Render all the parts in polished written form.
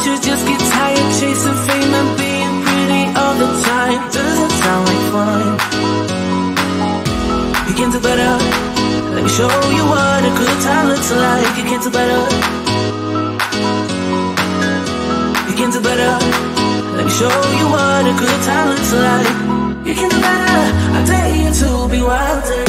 you just get tired chasing fame and being pretty all the time? Does it sound like fun? You can do better. Let me show you what a good time looks like. You can do better. You can do better. Let me show you what a good time looks like. You can do better. I dare you to be wilder.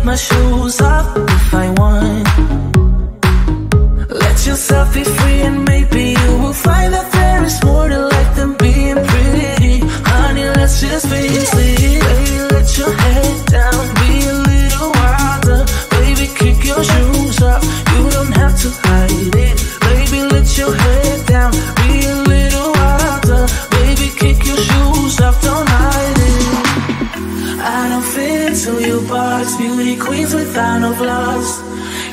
My shoes off if I want. Let yourself be free and maybe you will find that there is more to life than being pretty. Honey, let's just face it. Baby, let your head down, be a little wilder. Baby, kick your shoes off, you don't have to hide it. Baby, let your head down, be a little wilder. Baby, kick your shoes off, don't hide it. I don't fit into your box, beauty queens without no flaws.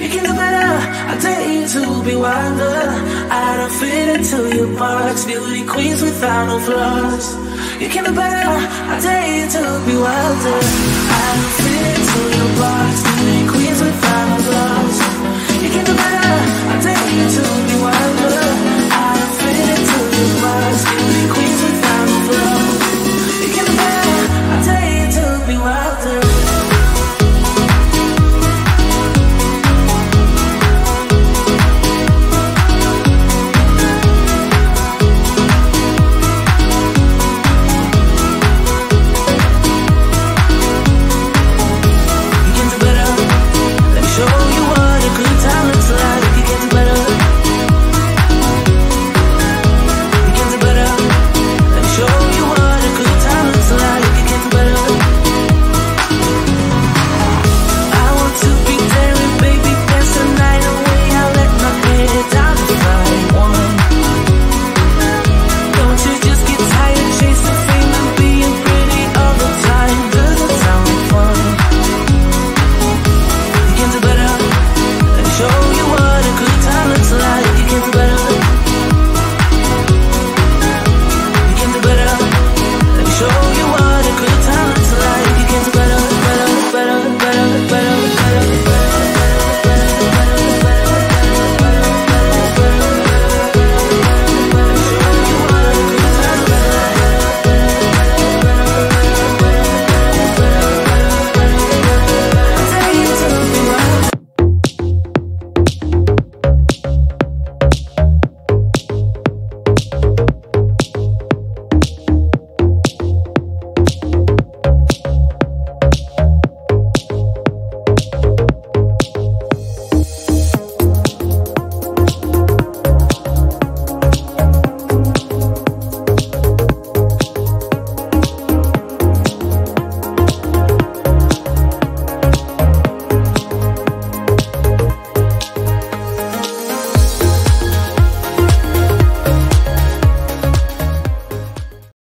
You can do better, I dare you to be wilder. I don't fit into your box, beauty queens without no flaws. You can do better, I dare you to be wilder. I don't fit into your box, beauty